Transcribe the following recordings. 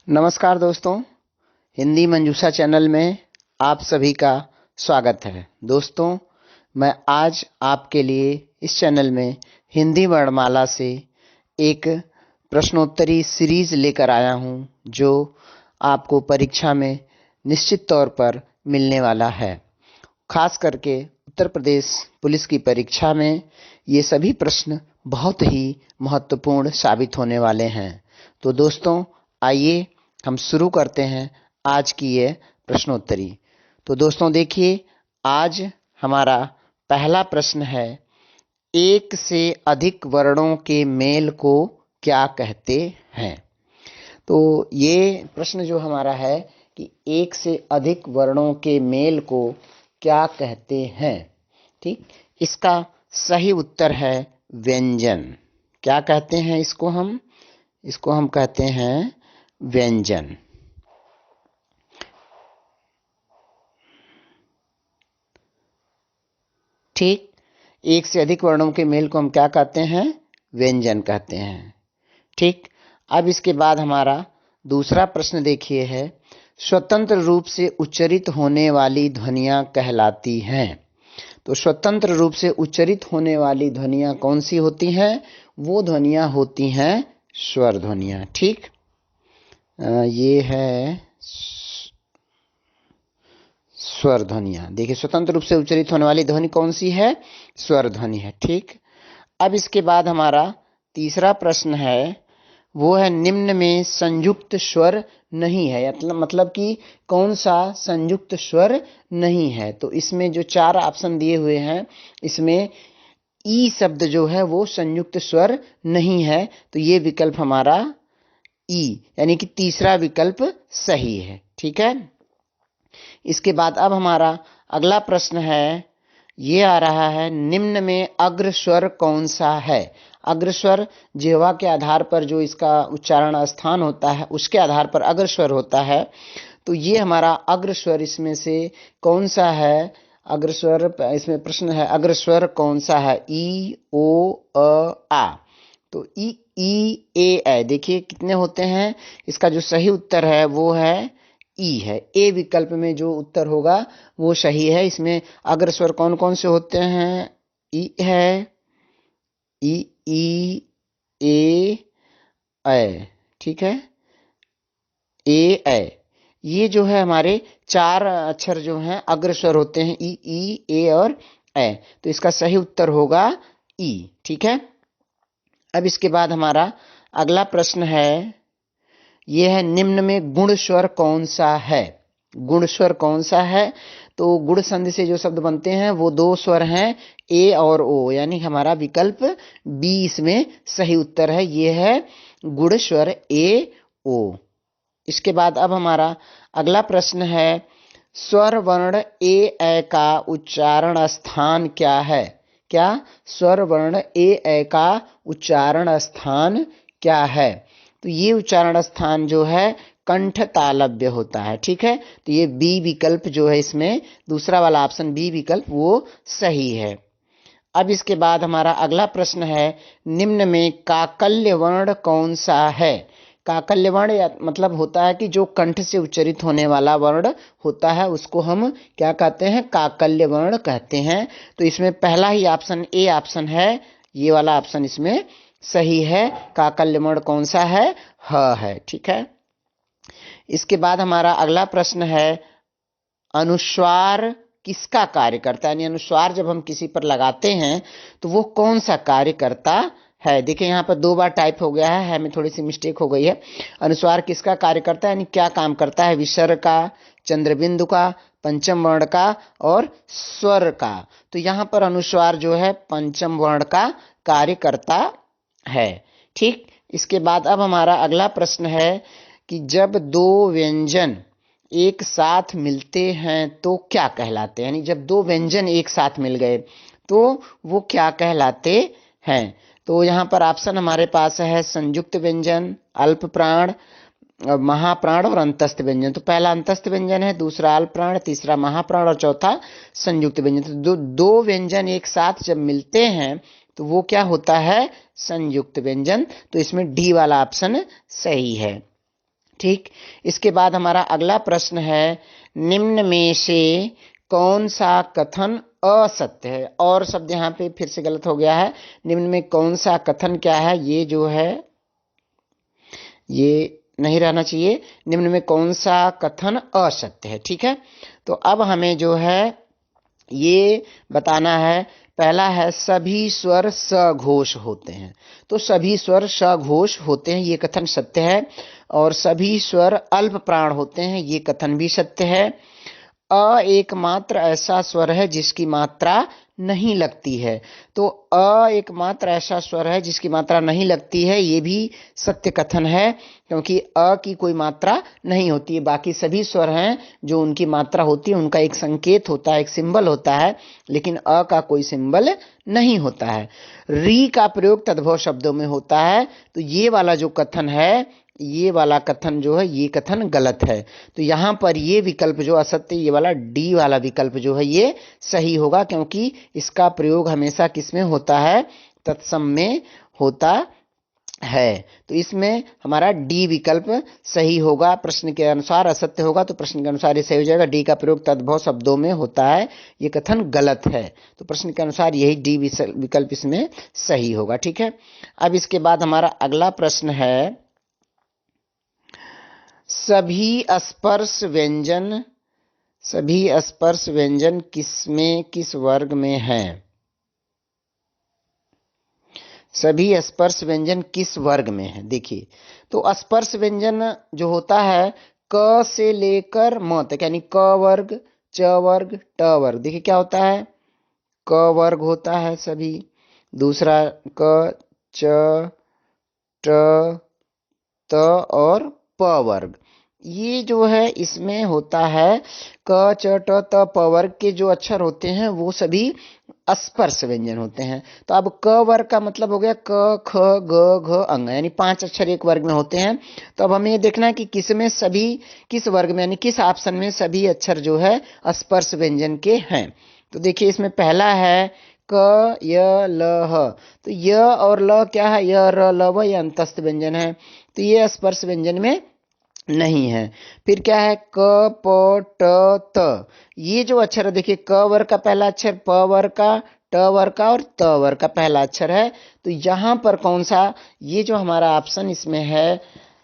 नमस्कार दोस्तों, हिंदी मंजूषा चैनल में आप सभी का स्वागत है। दोस्तों, मैं आज आपके लिए इस चैनल में हिंदी वर्णमाला से एक प्रश्नोत्तरी सीरीज लेकर आया हूं, जो आपको परीक्षा में निश्चित तौर पर मिलने वाला है। खास करके उत्तर प्रदेश पुलिस की परीक्षा में ये सभी प्रश्न बहुत ही महत्वपूर्ण साबित होने वाले हैं। तो दोस्तों, आइए हम शुरू करते हैं आज की ये प्रश्नोत्तरी। तो दोस्तों देखिए, आज हमारा पहला प्रश्न है, एक से अधिक वर्णों के मेल को क्या कहते हैं। तो ये प्रश्न जो हमारा है कि एक से अधिक वर्णों के मेल को क्या कहते हैं। ठीक, इसका सही उत्तर है व्यंजन। क्या कहते हैं इसको हम कहते हैं व्यंजन। ठीक, एक से अधिक वर्णों के मेल को हम क्या कहते हैं, व्यंजन कहते हैं। ठीक, अब इसके बाद हमारा दूसरा प्रश्न देखिए है, स्वतंत्र रूप से उच्चरित होने वाली ध्वनियां कहलाती हैं। तो स्वतंत्र रूप से उच्चरित होने वाली ध्वनियां कौन सी होती हैं? वो ध्वनियां होती हैं स्वर ध्वनियां। ठीक, ये है स्वर ध्वनियां। देखिए, स्वतंत्र रूप से उच्चरित होने वाली ध्वनि कौन सी है? स्वर ध्वनि है। ठीक, अब इसके बाद हमारा तीसरा प्रश्न है, वो है निम्न में संयुक्त स्वर नहीं है। मतलब कि कौन सा संयुक्त स्वर नहीं है। तो इसमें जो चार ऑप्शन दिए हुए हैं, इसमें ई शब्द जो है वो संयुक्त स्वर नहीं है। तो ये विकल्प हमारा ई, यानी कि तीसरा विकल्प सही है। ठीक है, इसके बाद अब हमारा अगला प्रश्न है, ये आ रहा है, निम्न में अग्र स्वर कौन सा है। अग्र स्वर जिह्वा के आधार पर जो इसका उच्चारण स्थान होता है, उसके आधार पर अग्र स्वर होता है। तो ये हमारा अग्र स्वर इसमें से कौन सा है? अग्र स्वर, इसमें प्रश्न है, अग्र स्वर कौन सा है? ई, ओ, आ। तो ई ए। देखिए कितने होते हैं। इसका जो सही उत्तर है वो है ई है। ए विकल्प में जो उत्तर होगा वो सही है। इसमें अग्र स्वर कौन कौन से होते हैं? ई है, ई ए ऐ। ठीक है, ए। ये जो है हमारे चार अक्षर जो हैं अग्र स्वर होते हैं, ई ए और ऐ। तो इसका सही उत्तर होगा ई। ठीक है, अब इसके बाद हमारा अगला प्रश्न है, यह है, निम्न में गुण स्वर कौन सा है। गुण स्वर कौन सा है? तो गुण संधि से जो शब्द बनते हैं वो दो स्वर हैं, ए और ओ, यानी हमारा विकल्प बी इसमें सही उत्तर है। यह है गुण स्वर ए ओ। इसके बाद अब हमारा अगला प्रश्न है, स्वर वर्ण ए ऐ का उच्चारण स्थान क्या है। क्या? स्वर वर्ण ए ऐ का उच्चारण स्थान क्या है? तो ये उच्चारण स्थान जो है कंठ तालव्य होता है। ठीक है, तो ये बी विकल्प जो है, इसमें दूसरा वाला ऑप्शन बी विकल्प वो सही है। अब इसके बाद हमारा अगला प्रश्न है, निम्न में काकल्य वर्ण कौन सा है। काकल्य वर्ण मतलब होता है कि जो कंठ से उच्चरित होने वाला वर्ण होता है, उसको हम क्या कहते हैं? काकल्य वर्ण कहते हैं। तो इसमें पहला ही ऑप्शन ए ऑप्शन है, ये वाला ऑप्शन इसमें सही है। काकल्य वर्ण कौन सा है? ह है। ठीक है, इसके बाद हमारा अगला प्रश्न है, अनुस्वार किसका कार्य करता है। यानी अनुस्वार जब हम किसी पर लगाते हैं तो वो कौन सा कार्य करता है। देखिए यहाँ पर दो बार टाइप हो गया है, में थोड़ी सी मिस्टेक हो गई है। अनुस्वार किसका कार्य करता है, यानी क्या काम करता है? विसर्ग का, चंद्रबिंदु का, पंचम वर्ण का और स्वर का। तो यहाँ पर अनुस्वार जो है पंचम वर्ण का कार्य करता है। ठीक, इसके बाद अब हमारा अगला प्रश्न है कि जब दो व्यंजन एक साथ मिलते हैं तो क्या कहलाते हैं। यानी जब दो व्यंजन एक साथ मिल गए तो वो क्या कहलाते हैं। तो यहाँ पर ऑप्शन हमारे पास है, संयुक्त व्यंजन, अल्प प्राण, महाप्राण और अंतस्थ व्यंजन। तो पहला अंतस्थ व्यंजन है, दूसरा अल्पप्राण, तीसरा महाप्राण और चौथा संयुक्त व्यंजन। तो दो व्यंजन एक साथ जब मिलते हैं तो वो क्या होता है, संयुक्त व्यंजन। तो इसमें डी वाला ऑप्शन सही है। ठीक, इसके बाद हमारा अगला प्रश्न है, निम्न में से कौन सा कथन असत्य है। और शब्द यहाँ पे फिर से गलत हो गया है। निम्न में कौन सा कथन क्या है, ये जो है ये नहीं रहना चाहिए। निम्न में कौन सा कथन असत्य है। ठीक है, तो अब हमें जो है ये बताना है। पहला है, सभी स्वर सघोष होते हैं। तो सभी स्वर सघोष होते हैं, ये कथन सत्य है। और सभी स्वर अल्प प्राण होते हैं, ये कथन भी सत्य है। अ एकमात्र ऐसा स्वर है जिसकी मात्रा नहीं लगती है। तो अ एकमात्र ऐसा स्वर है जिसकी मात्रा नहीं लगती है, ये भी सत्य कथन है, क्योंकि अ की कोई मात्रा नहीं होती है। बाकी सभी स्वर हैं जो उनकी मात्रा होती है, उनका एक संकेत होता है, एक सिंबल होता है, लेकिन अ का कोई सिंबल नहीं होता है। री का प्रयोग तद्भव शब्दों में होता है। तो ये वाला जो कथन है, ये वाला कथन जो है, ये कथन गलत है। तो यहां पर ये विकल्प जो असत्य, ये वाला डी वाला विकल्प जो है ये सही होगा, क्योंकि इसका प्रयोग हमेशा किसमें होता है, तत्सम में होता है। तो इसमें हमारा डी विकल्प सही होगा। प्रश्न के अनुसार असत्य होगा तो प्रश्न के अनुसार ये सही हो जाएगा। डी का प्रयोग तद्भव शब्दों में होता है, ये कथन गलत है। तो प्रश्न के अनुसार यही डी विकल्प इसमें सही होगा। ठीक है, अब इसके बाद हमारा अगला प्रश्न है, सभी स्पर्श व्यंजन किस वर्ग में है। सभी स्पर्श व्यंजन किस वर्ग में है। देखिए, तो स्पर्श व्यंजन जो होता है, क से लेकर म तक, यानी क वर्ग, च वर्ग, ट वर्ग। देखिए क्या होता है, क वर्ग होता है सभी, दूसरा क, च, ट, त और प वर्ग। ये जो है इसमें होता है क, च, ट, त, प वर्ग के जो अक्षर होते हैं वो सभी स्पर्श व्यंजन होते हैं। तो अब क वर्ग का मतलब हो गया क, ख, ग, घ, अंग, यानी 5 अक्षर एक वर्ग में होते हैं। तो अब हमें ये देखना है कि किसमें सभी, किस वर्ग में, यानी किस ऑप्शन में सभी अक्षर जो है स्पर्श व्यंजन के हैं। तो देखिए, इसमें पहला है क, य, ल, ह। तो य और ल क्या है, य, र, ल, व, ये अंतस्थ व्यंजन है, तो ये स्पर्श व्यंजन में नहीं है। फिर क्या है, क, प, ट, त। ये जो अक्षर है, देखिए क वर्ग का पहला अक्षर, प वर्ग का, ट वर्ग का और त वर्ग का पहला अक्षर है। तो यहां पर कौन सा, ये जो हमारा ऑप्शन इसमें है,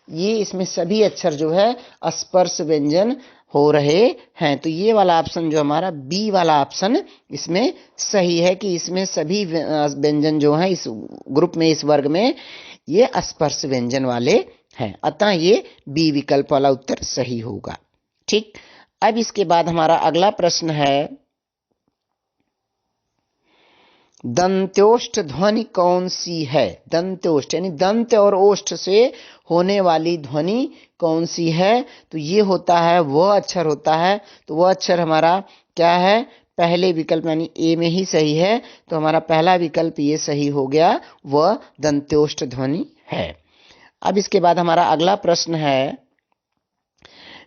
ये इसमें सभी अक्षर जो है स्पर्श व्यंजन हो रहे हैं। तो ये वाला ऑप्शन जो हमारा बी वाला ऑप्शन इसमें सही है, कि इसमें सभी व्यंजन जो हैं इस ग्रुप में, इस वर्ग में, ये स्पर्श व्यंजन वाले हैं। अतः ये बी विकल्प वाला उत्तर सही होगा। ठीक, अब इसके बाद हमारा अगला प्रश्न है, दंत्योष्ठ ध्वनि कौन सी है। दंत्योष्ठ यानी दंत और ओष्ठ से होने वाली ध्वनि कौन सी है। तो ये होता है, वह अक्षर होता है। तो वह अक्षर हमारा क्या है, पहले विकल्प यानी ए में ही सही है। तो हमारा पहला विकल्प ये सही हो गया, वह दंत्योष्ठ ध्वनि है। अब इसके बाद हमारा अगला प्रश्न है,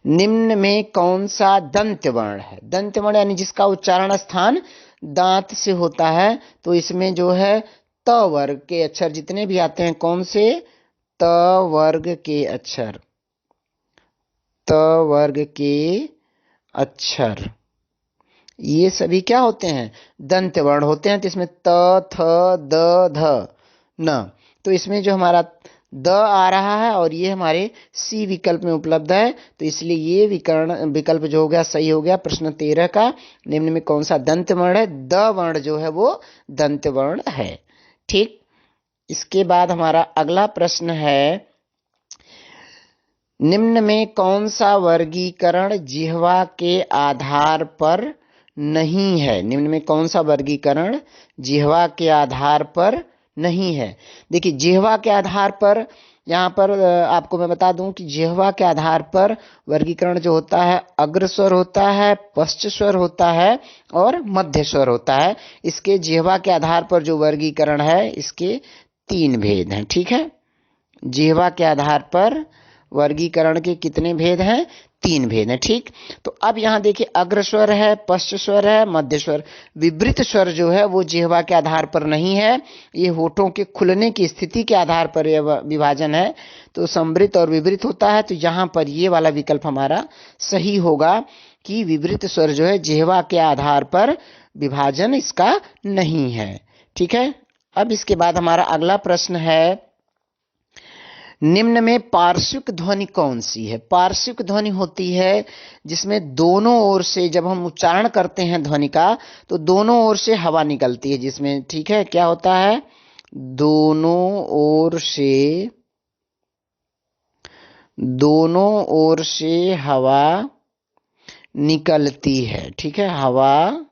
निम्न में कौन सा दंत्य वर्ण है। दंत्य वर्ण यानी जिसका उच्चारण स्थान दांत से होता है। तो इसमें जो है त वर्ग के अक्षर जितने भी आते हैं, कौन से, त वर्ग के अक्षर, त वर्ग के अक्षर, ये सभी क्या होते हैं, दंत्य वर्ण होते हैं। तो इसमें त, थ, द, ध, न। तो इसमें जो हमारा द आ रहा है और ये हमारे सी विकल्प में उपलब्ध है। तो इसलिए ये विकल्प जो हो गया सही हो गया। प्रश्न 13 का, निम्न में कौन सा दंत वर्ण है। द वर्ण जो है वो दंत वर्ण है। ठीक, इसके बाद हमारा अगला प्रश्न है, निम्न में कौन सा वर्गीकरण जिह्वा के आधार पर नहीं है। निम्न में कौन सा वर्गीकरण जिह्वा के आधार पर नहीं है। देखिए, जिह्वा के आधार पर, यहाँ पर आपको मैं बता दूं कि जिह्वा के आधार पर वर्गीकरण जो होता है, अग्र स्वर होता है, पश्च स्वर होता है और मध्य स्वर होता है। इसके जिह्वा के आधार पर जो वर्गीकरण है, इसके 3 भेद हैं। ठीक है, जिह्वा के आधार पर वर्गीकरण के कितने भेद हैं? 3 भेद हैं। ठीक, तो अब यहाँ देखिए अग्र स्वर है, पश्च स्वर है, मध्य स्वर। विवृत स्वर जो है वो जिह्वा के आधार पर नहीं है, ये होठों के खुलने की स्थिति के आधार पर यह विभाजन है। तो संवृत और विवृत होता है, तो यहाँ पर ये वाला विकल्प हमारा सही होगा कि विवृत स्वर जो है जिह्वा के आधार पर विभाजन इसका नहीं है। ठीक है, अब इसके बाद हमारा अगला प्रश्न है, निम्न में पार्श्विक ध्वनि कौन सी है? पार्श्विक ध्वनि होती है जिसमें दोनों ओर से जब हम उच्चारण करते हैं ध्वनि का तो दोनों ओर से हवा निकलती है जिसमें। ठीक है, क्या होता है? दोनों ओर से हवा निकलती है। ठीक है, हवा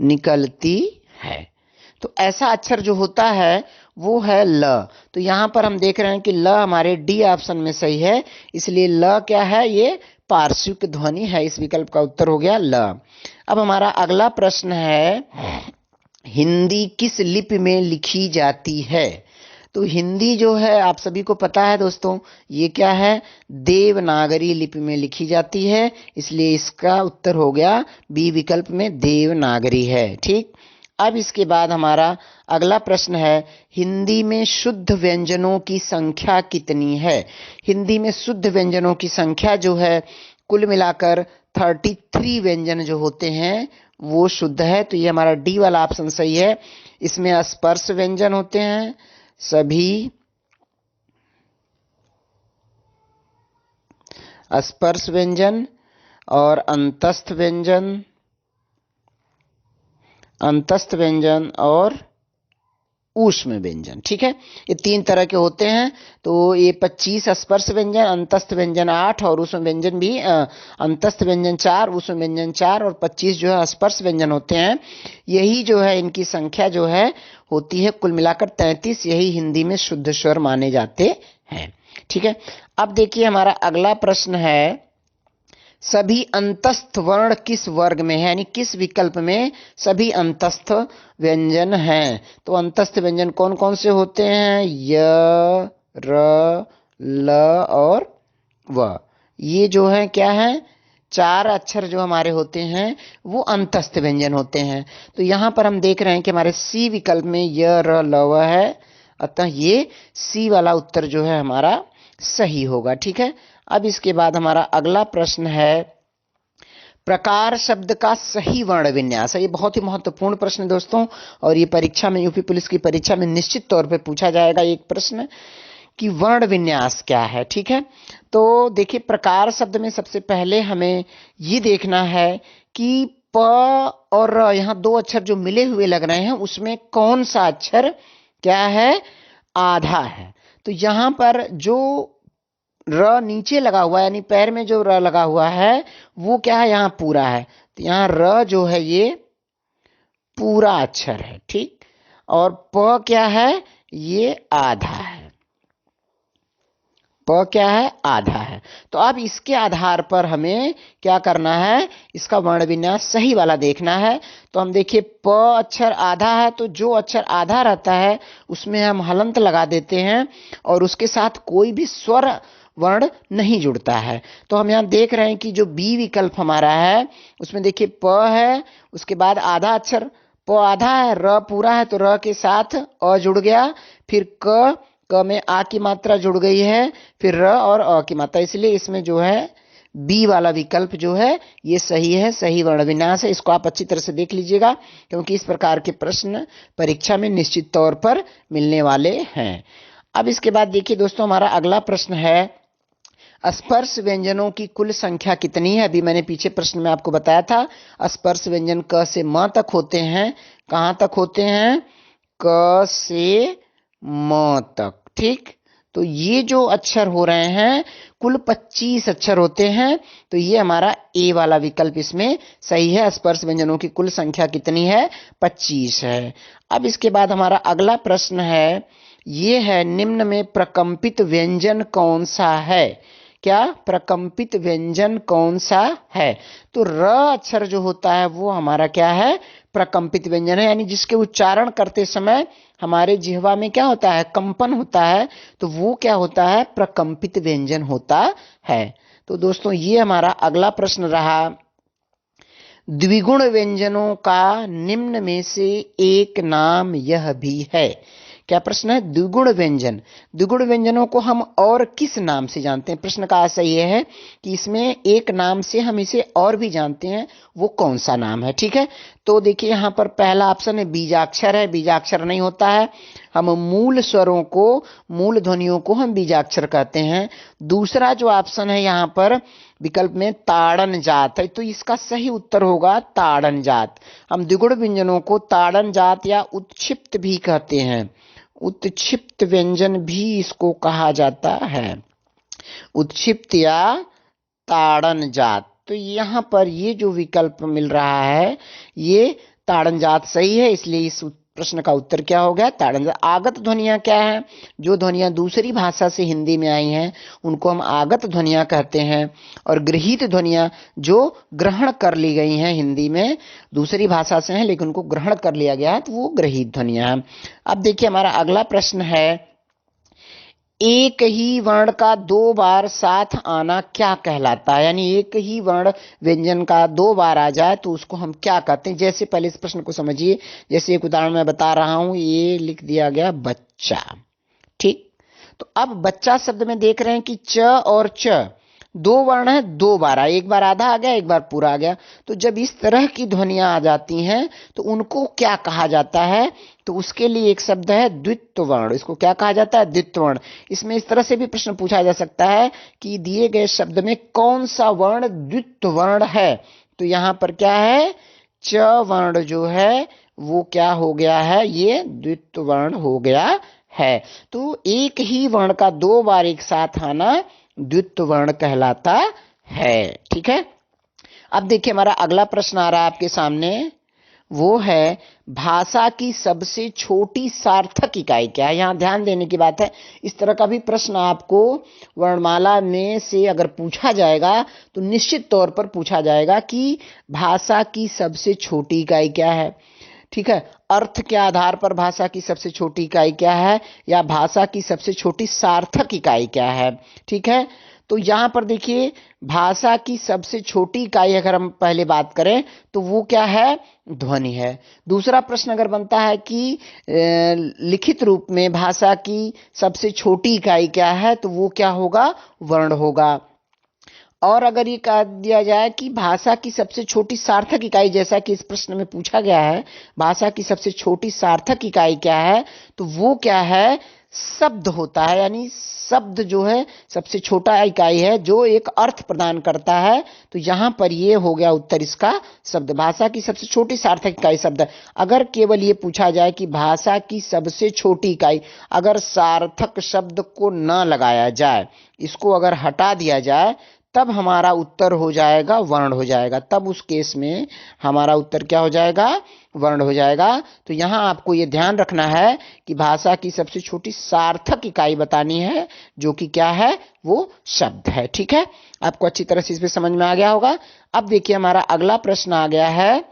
निकलती है। तो ऐसा अक्षर जो होता है वो है ल। तो यहां पर हम देख रहे हैं कि ल हमारे डी ऑप्शन में सही है, इसलिए ल क्या है? ये पार्श्विक ध्वनि है। इस विकल्प का उत्तर हो गया ल। अब हमारा अगला प्रश्न है, हिंदी किस लिपि में लिखी जाती है? तो हिंदी जो है आप सभी को पता है दोस्तों, ये क्या है? देवनागरी लिपि में लिखी जाती है, इसलिए इसका उत्तर हो गया बी विकल्प में देवनागरी है। ठीक, अब इसके बाद हमारा अगला प्रश्न है, हिंदी में शुद्ध व्यंजनों की संख्या कितनी है? हिंदी में शुद्ध व्यंजनों की संख्या जो है कुल मिलाकर 33 व्यंजन जो होते हैं वो शुद्ध है। तो ये हमारा डी वाला ऑप्शन सही है। इसमें स्पर्श व्यंजन होते हैं सभी, स्पर्श व्यंजन और अंतस्थ व्यंजन और ऊष्म व्यंजन। ठीक है, ये 3 तरह के होते हैं। तो ये 25 स्पर्श व्यंजन, अंतस्थ व्यंजन 8 और ऊष्म व्यंजन भी, अंतस्थ व्यंजन 4, ऊष्म व्यंजन 4 और 25 जो है स्पर्श व्यंजन होते हैं। यही जो है इनकी संख्या जो है होती है कुल मिलाकर 33। यही हिंदी में शुद्ध स्वर माने जाते हैं। ठीक है, अब देखिए हमारा अगला प्रश्न है, सभी अंतस्थ वर्ण किस वर्ग में है? यानी किस विकल्प में सभी अंतस्थ व्यंजन हैं? तो अंतस्थ व्यंजन कौन कौन से होते हैं? य, र, ल और व। ये जो है क्या है? 4 अक्षर जो हमारे होते हैं वो अंतस्थ व्यंजन होते हैं। तो यहां पर हम देख रहे हैं कि हमारे सी विकल्प में य, र, ल, व है, अतः ये सी वाला उत्तर जो है हमारा सही होगा। ठीक है, अब इसके बाद हमारा अगला प्रश्न है, प्रकार शब्द का सही वर्ण विन्यास है। ये बहुत ही महत्वपूर्ण प्रश्न है दोस्तों, और ये परीक्षा में, यूपी पुलिस की परीक्षा में निश्चित तौर पे पूछा जाएगा एक प्रश्न कि वर्ण विन्यास क्या है। ठीक है, तो देखिए प्रकार शब्द में सबसे पहले हमें ये देखना है कि प और र, यहाँ 2 अक्षर जो मिले हुए लग रहे हैं उसमें कौन सा अक्षर क्या है? आधा है। तो यहां पर जो र नीचे लगा हुआ है, यानी पैर में जो र लगा हुआ है वो क्या है? यहाँ पूरा है। तो यहाँ र जो है ये पूरा अक्षर है। ठीक, और प क्या है? ये आधा है। प क्या है? आधा है। तो अब इसके आधार पर हमें क्या करना है? इसका वर्ण विन्यास सही वाला देखना है। तो हम देखिए प अक्षर आधा है, तो जो अक्षर आधा रहता है उसमें हम हलंत लगा देते हैं और उसके साथ कोई भी स्वर वर्ण नहीं जुड़ता है। तो हम यहाँ देख रहे हैं कि जो बी विकल्प हमारा है उसमें देखिए प है, उसके बाद आधा अक्षर, प आधा है, र पूरा है, तो र के साथ अ जुड़ गया, फिर क में आ की मात्रा जुड़ गई है, फिर र और अ की मात्रा, इसलिए इसमें जो है बी वाला विकल्प जो है ये सही है, सही वर्ण विन्यास है। इसको आप अच्छी तरह से देख लीजिएगा क्योंकि इस प्रकार के प्रश्न परीक्षा में निश्चित तौर पर मिलने वाले हैं। अब इसके बाद देखिए दोस्तों हमारा अगला प्रश्न है, स्पर्श व्यंजनों की कुल संख्या कितनी है? अभी मैंने पीछे प्रश्न में आपको बताया था स्पर्श व्यंजन क से म तक होते हैं। कहां तक होते हैं? क से म तक। ठीक, तो ये जो अक्षर हो रहे हैं कुल 25 अक्षर होते हैं। तो ये हमारा ए वाला विकल्प इसमें सही है। स्पर्श व्यंजनों की कुल संख्या कितनी है? 25 है। अब इसके बाद हमारा अगला प्रश्न है, ये है निम्न में प्रकंपित व्यंजन कौन सा है? क्या प्रकंपित व्यंजन कौन सा है? तो र अक्षर जो होता है वो हमारा क्या है? प्रकंपित व्यंजन है, यानी जिसके उच्चारण करते समय हमारे जिह्वा में क्या होता है? कंपन होता है, तो वो क्या होता है? प्रकंपित व्यंजन होता है। तो दोस्तों ये हमारा अगला प्रश्न रहा, द्विगुण व्यंजनों का निम्न में से एक नाम यह भी है। क्या प्रश्न है? द्विगुण व्यंजन। द्विगुण व्यंजनों को हम और किस नाम से जानते हैं? प्रश्न का आशय यह है कि इसमें एक नाम से हम इसे और भी जानते हैं, वो कौन सा नाम है? ठीक है, तो देखिए यहां पर पहला ऑप्शन है बीजाक्षर है। बीजाक्षर नहीं होता है, हम मूल स्वरों को, मूल ध्वनियों को हम बीजाक्षर कहते हैं। दूसरा जो ऑप्शन है यहां पर विकल्प में ताड़न जात है, तो इसका सही उत्तर होगा ताड़न जात। हम द्विगुण व्यंजनों को ताड़न जात या उत्क्षिप्त भी कहते हैं, उत्क्षिप्त व्यंजन भी इसको कहा जाता है, उत्क्षिप्त या ताड़न जात। तो यहां पर ये जो विकल्प मिल रहा है ये ताड़न जात सही है, इसलिए इस प्रश्न का उत्तर क्या हो गया? ताड़न जात। आगत ध्वनियां क्या है? जो ध्वनियां दूसरी भाषा से हिंदी में आई हैं उनको हम आगत ध्वनियां कहते हैं, और गृहीत ध्वनियां जो ग्रहण कर ली गई हैं, हिंदी में दूसरी भाषा से हैं लेकिन उनको ग्रहण कर लिया गया है, तो वो गृहीत ध्वनियां हैं। अब देखिए हमारा अगला प्रश्न है, एक ही वर्ण का दो बार साथ आना क्या कहलाता है? यानी एक ही वर्ण व्यंजन का दो बार आ जाए तो उसको हम क्या कहते हैं? जैसे पहले इस प्रश्न को समझिए, जैसे एक उदाहरण मैं बता रहा हूं, ये लिख दिया गया बच्चा, ठीक। तो अब बच्चा शब्द में देख रहे हैं कि च और च दो वर्ण है, दो बार आए, एक बार आधा आ गया, एक बार पूरा आ गया। तो जब इस तरह की ध्वनियां आ जाती हैं तो उनको क्या कहा जाता है? तो उसके लिए एक शब्द है द्वित्व वर्ण। इसको क्या कहा जाता है? द्वित्व वर्ण। इसमें इस तरह से भी प्रश्न पूछा जा सकता है कि दिए गए शब्द में कौन सा वर्ण द्वित्व वर्ण है? तो यहां पर क्या है? च वर्ण जो है वो क्या हो गया है? ये द्वित्व वर्ण हो गया है। तो एक ही वर्ण का दो बार एक साथ आना द्वित्व वर्ण कहलाता है, ठीक है। अब देखिए हमारा अगला प्रश्न आ रहा है आपके सामने, वो है भाषा की सबसे छोटी सार्थक इकाई क्या है? यहां ध्यान देने की बात है, इस तरह का भी प्रश्न आपको वर्णमाला में से अगर पूछा जाएगा तो निश्चित तौर पर पूछा जाएगा कि भाषा की सबसे छोटी इकाई क्या है, ठीक है। अर्थ के आधार पर भाषा की सबसे छोटी इकाई क्या है, या भाषा की सबसे छोटी सार्थक इकाई क्या है, ठीक है। तो यहां पर देखिए भाषा की सबसे छोटी इकाई अगर हम पहले बात करें तो वो क्या है? ध्वनि है। दूसरा प्रश्न अगर बनता है कि लिखित रूप में भाषा की सबसे छोटी इकाई क्या है, तो वो क्या होगा? वर्ण होगा। और अगर ये कह दिया जाए कि भाषा की सबसे छोटी सार्थक इकाई, जैसा कि इस प्रश्न में पूछा गया है, भाषा की सबसे छोटी सार्थक इकाई क्या है, तो वो क्या है? शब्द होता है। यानी शब्द जो है सबसे छोटा इकाई है जो एक अर्थ प्रदान करता है। तो यहां पर ये हो गया उत्तर इसका शब्द। भाषा की सबसे छोटी सार्थक इकाई शब्द। अगर केवल ये पूछा जाए कि भाषा की सबसे छोटी इकाई, अगर सार्थक शब्द को न लगाया जाए, इसको अगर हटा दिया जाए, तब हमारा उत्तर हो जाएगा वर्ण हो जाएगा। तब उस केस में हमारा उत्तर क्या हो जाएगा? वर्ण हो जाएगा। तो यहां आपको यह ध्यान रखना है कि भाषा की सबसे छोटी सार्थक इकाई बतानी है, जो कि क्या है? वो शब्द है, ठीक है। आपको अच्छी तरह से इस पे समझ में आ गया होगा। अब देखिए हमारा अगला प्रश्न आ गया है,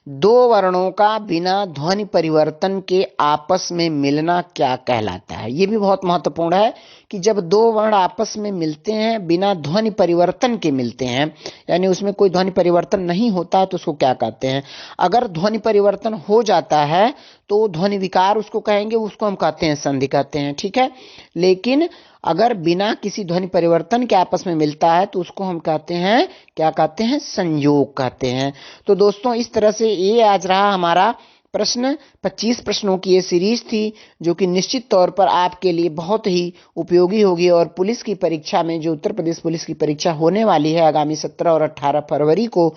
दो वर्णों का बिना ध्वनि परिवर्तन के आपस में मिलना क्या कहलाता है? यह भी बहुत महत्वपूर्ण है कि जब दो वर्ण आपस में मिलते हैं बिना ध्वनि परिवर्तन के मिलते हैं, यानी उसमें कोई ध्वनि परिवर्तन नहीं होता, तो उसको क्या कहते हैं? अगर ध्वनि परिवर्तन हो जाता है तो ध्वनि विकार उसको कहेंगे, उसको हम कहते हैं संधि कहते हैं, ठीक है। लेकिन अगर बिना किसी ध्वनि परिवर्तन के आपस में मिलता है तो उसको हम कहते हैं, क्या कहते हैं? संयोग कहते हैं। तो दोस्तों इस तरह से ये आज रहा हमारा प्रश्न। 25 प्रश्नों की ये सीरीज थी जो कि निश्चित तौर पर आपके लिए बहुत ही उपयोगी होगी, और पुलिस की परीक्षा में, जो उत्तर प्रदेश पुलिस की परीक्षा होने वाली है आगामी 17 और 18 फरवरी को,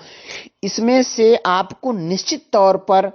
इसमें से आपको निश्चित तौर पर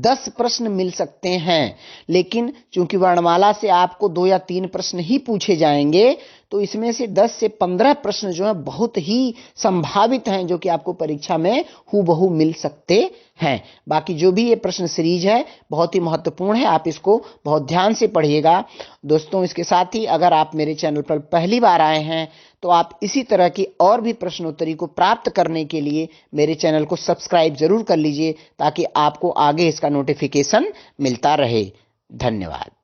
10 प्रश्न मिल सकते हैं, लेकिन चूंकि वर्णमाला से आपको 2 या 3 प्रश्न ही पूछे जाएंगे, तो इसमें से 10 से 15 प्रश्न जो है बहुत ही संभावित हैं, जो कि आपको परीक्षा में हूबहू मिल सकते हैं। बाकी जो भी ये प्रश्न सीरीज है बहुत ही महत्वपूर्ण है, आप इसको बहुत ध्यान से पढ़िएगा दोस्तों। इसके साथ ही अगर आप मेरे चैनल पर पहली बार आए हैं तो आप इसी तरह की और भी प्रश्नोत्तरी को प्राप्त करने के लिए मेरे चैनल को सब्सक्राइब जरूर कर लीजिए, ताकि आपको आगे इसका नोटिफिकेशन मिलता रहे। धन्यवाद।